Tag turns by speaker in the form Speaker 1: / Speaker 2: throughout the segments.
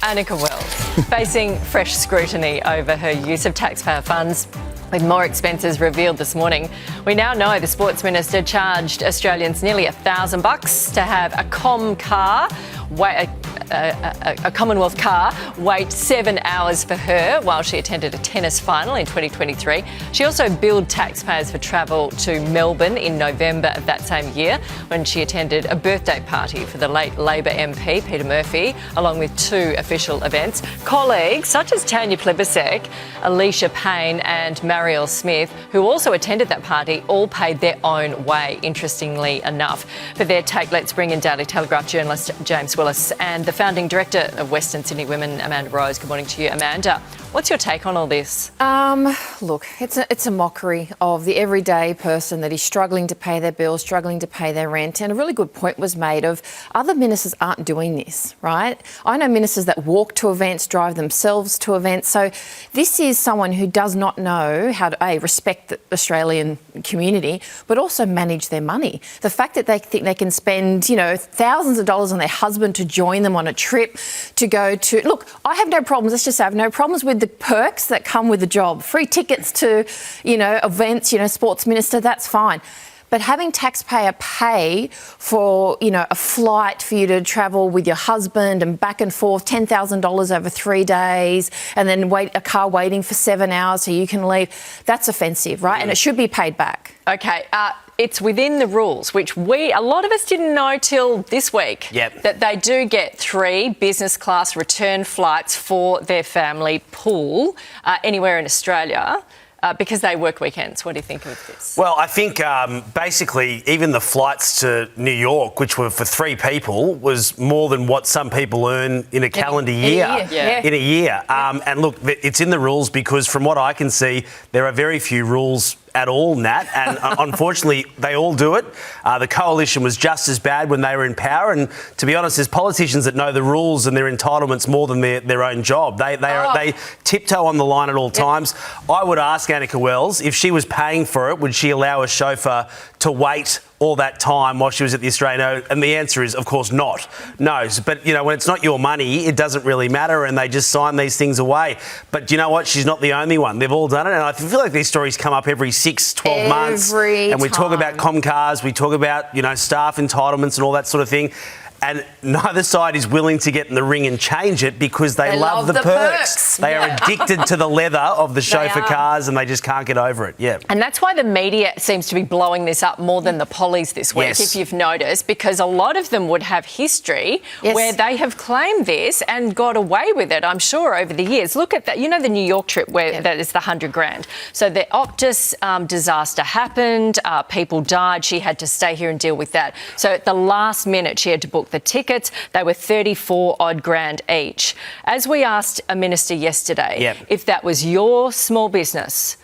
Speaker 1: Annika Wells, facing fresh scrutiny over her use of taxpayer funds with more expenses revealed this morning. We now know the Sports Minister charged Australians nearly $1,000 to have a a Commonwealth car wait 7 hours for her while she attended a tennis final in 2023. She also billed taxpayers for travel to Melbourne in November of that same year when she attended a birthday party for the late Labor MP Peter Murphy, along with 2 official events. Colleagues such as Tanya Plibersek, Alicia Payne and Marielle Smith, who also attended that party, all paid their own way, interestingly enough. For their take, let's bring in Daily Telegraph journalist James Willis and the founding director of Western Sydney Women, Amanda Rose. Good morning to you, Amanda. What's your take on all this?
Speaker 2: Look, it's a mockery of the everyday person that is struggling to pay their bills, struggling to pay their rent. And a really good point was made of other ministers aren't doing this, right? I know ministers that walk to events, drive themselves to events. So this is someone who does not know how to, respect the Australian community, but also manage their money. The fact that they think they can spend, thousands of dollars on their husband to join them on a trip to go to... Look, I have no problems. Let's just say I have no problems with the perks that come with the job. Free tickets to, events, Sports Minister, that's fine. But having taxpayer pay for, a flight for you to travel with your husband and back and forth, $10,000 over 3 days, and then a car waiting for 7 hours so you can leave, that's offensive, right? And it should be paid back.
Speaker 1: Okay, it's within the rules, which a lot of us didn't know till this week, that they do get 3 business class return flights for their family pool anywhere in Australia. Because they work weekends. What do you think of this?
Speaker 3: Well, I think basically even the flights to New York, which were for 3 people, was more than what some people earn in a calendar year. In a year. And look, it's in the rules because from what I can see, there are very few rules at all, Nat, and unfortunately they all do it. The coalition was just as bad when they were in power, and to be honest, there's politicians that know the rules and their entitlements more than their own job. They tiptoe on the line at all times. I would ask Annika Wells, if she was paying for it, would she allow a chauffeur to wait all that time while she was at the Australian? And the answer is, of course, not. No. But, when it's not your money, it doesn't really matter, and they just sign these things away. But you know what? She's not the only one. They've all done it, and I feel like these stories come up every 6-12 months. And we talk about Comcars, we talk about, staff entitlements and all that sort of thing. And neither side is willing to get in the ring and change it because they love the perks. They are addicted to the leather of the chauffeur cars and they just can't get over it. Yeah.
Speaker 1: And that's why the media seems to be blowing this up more than the pollies this week, if you've noticed, because a lot of them would have history where they have claimed this and got away with it, I'm sure, over the years. Look at that. The New York trip where that is the $100,000. So the Optus disaster happened. People died. She had to stay here and deal with that. So at the last minute, she had to book the tickets. They were 34 odd grand each. As we asked a minister yesterday, if that was your small business,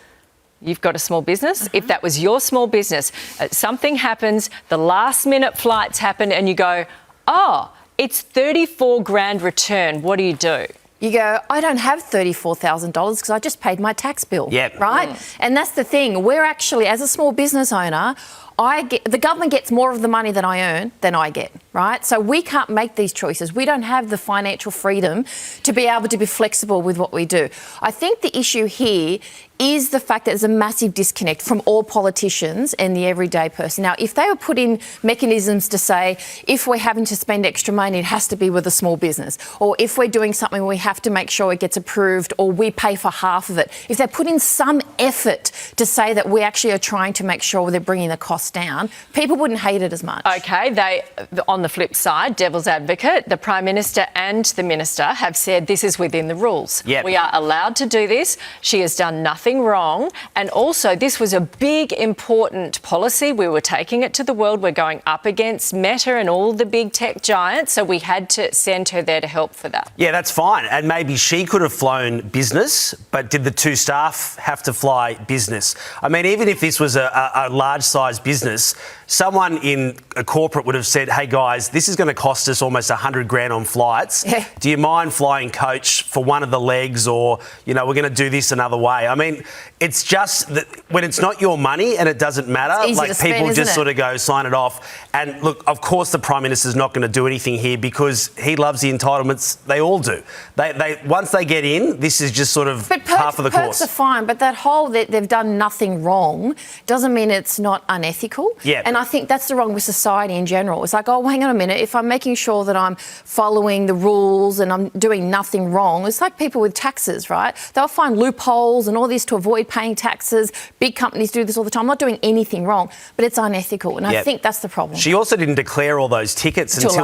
Speaker 1: you've got a small business, if that was your small business, something happens, the last minute flights happen and you go, oh, it's 34 grand return, what do? You go, I don't have $34,000 because I just paid my tax bill, right? And that's the thing. We're actually, as a small business owner, the government gets more of the money that I earn than I get, right? So we can't make these choices. We don't have the financial freedom to be able to be flexible with what we do. I think the issue here is the fact that there's a massive disconnect from all politicians and the everyday person. Now, if they were put in mechanisms to say, if we're having to spend extra money, it has to be with a small business, or if we're doing something, we have to make sure it gets approved, or we pay for half of it. If they put in some effort to say that we actually are trying to make sure they're bringing the cost down, people wouldn't hate it as much. Okay, on the flip side, devil's advocate, the Prime Minister and the Minister have said this is within the rules. We are allowed to do this. She has done nothing wrong, and also this was a big important policy. We were taking it to the world. We're going up against Meta and all the big tech giants, so we had to send her there to help for that.
Speaker 3: Yeah, that's fine, and maybe she could have flown business, but did the 2 staff have to fly business? I mean, even if this was a large size business business, someone in a corporate would have said, hey guys, this is going to cost us almost 100 grand on flights.
Speaker 2: Yeah.
Speaker 3: Do you mind flying coach for one of the legs, or, you know, we're going to do this another way? I mean, it's just that when it's not your money and it doesn't matter, like people just sort of go sign it off. And look, of course the Prime Minister's not going to do anything here because he loves the entitlements. They all do. They once they get in, this is just sort of half of the course.
Speaker 2: Perks are fine, but that whole that they've done nothing wrong doesn't mean it's not unethical.
Speaker 3: Yeah.
Speaker 2: And I think that's the wrong with society in general. It's like, oh, hang on a minute, if I'm making sure that I'm following the rules and I'm doing nothing wrong, it's like people with taxes, right? They'll find loopholes and all this to avoid paying taxes. Big companies do this all the time. I'm not doing anything wrong, but it's unethical. And I think that's the problem.
Speaker 3: She also didn't declare all those tickets until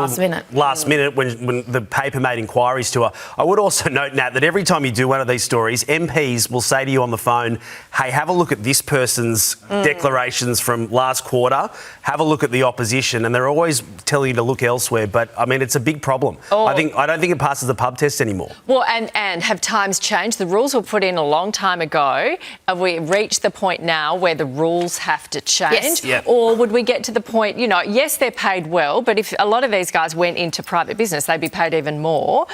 Speaker 3: last minute when the paper made inquiries to her. I would also note, Nat, that every time you do one of these stories, MPs will say to you on the phone, hey, have a look at this person's declarations from last quarter, have a look at the opposition, and they're always telling you to look elsewhere. But, I mean, it's a big problem. I don't think it passes the pub test anymore.
Speaker 1: Well, and have times changed? The rules were put in a long time ago. Have we reached the point now where the rules have to change?
Speaker 2: Yes.
Speaker 3: Yep.
Speaker 1: Or would we get to the point, you know, yes, they're paid well, but if a lot of these guys went into private business, they'd be paid even more.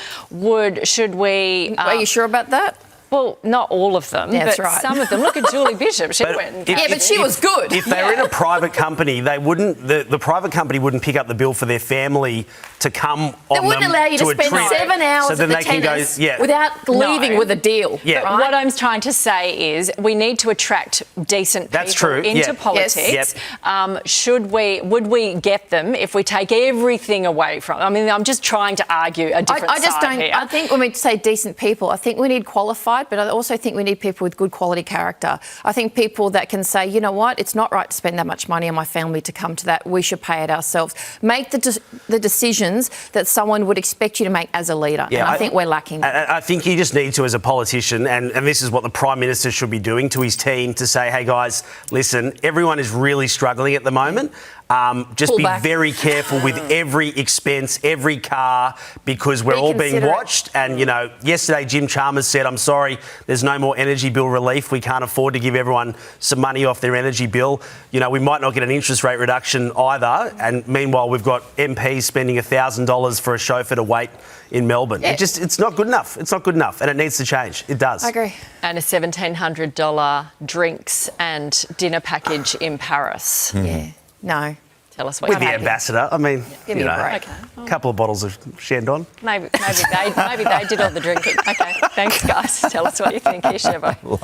Speaker 1: Should we...
Speaker 2: Are you sure about that?
Speaker 1: Well, not all of them,
Speaker 2: That's
Speaker 1: but
Speaker 2: right.
Speaker 1: some of them. Look at Julie Bishop. She went and
Speaker 2: but she was good.
Speaker 3: If they were in a private company, they wouldn't. The private company wouldn't pick up the bill for their family to come on them.
Speaker 2: They wouldn't allow you to spend 7 hours
Speaker 3: so then
Speaker 2: at the
Speaker 3: they
Speaker 2: tennis
Speaker 3: can go,
Speaker 2: without leaving with a deal.
Speaker 3: Yeah.
Speaker 1: But what I'm trying to say is we need to attract decent people into politics.
Speaker 2: Yes.
Speaker 1: Would we get them if we take everything away from them? I mean, I'm just trying to argue a different side here.
Speaker 2: I think when we say decent people, I think we need qualified, but I also think we need people with good quality character. I think people that can say, you know what, it's not right to spend that much money on my family to come to that. We should pay it ourselves. Make the decisions that someone would expect you to make as a leader.
Speaker 3: Yeah,
Speaker 2: and I think we're lacking that.
Speaker 3: I think you just need to, as a politician, and this is what the Prime Minister should be doing to his team, to say, hey guys, listen, everyone is really struggling at the moment. Just be very careful with every expense, every car, because we're all being watched. And, you know, yesterday Jim Chalmers said, I'm sorry, there's no more energy bill relief. We can't afford to give everyone some money off their energy bill. You know, we might not get an interest rate reduction either. And meanwhile, we've got MPs spending $1,000 for a chauffeur to wait in Melbourne.
Speaker 2: Yeah.
Speaker 3: It's not good enough. It's not good enough. And it needs to change. It does.
Speaker 2: I agree.
Speaker 1: And a $1,700 drinks and dinner package in Paris.
Speaker 2: Yeah. No.
Speaker 1: Tell us what
Speaker 3: With the ambassador. I mean,
Speaker 2: Give me a break.
Speaker 3: a couple of bottles of Chandon.
Speaker 1: Maybe they did all the drinking. Okay, thanks, guys. Tell us what you think. Here, Chevo.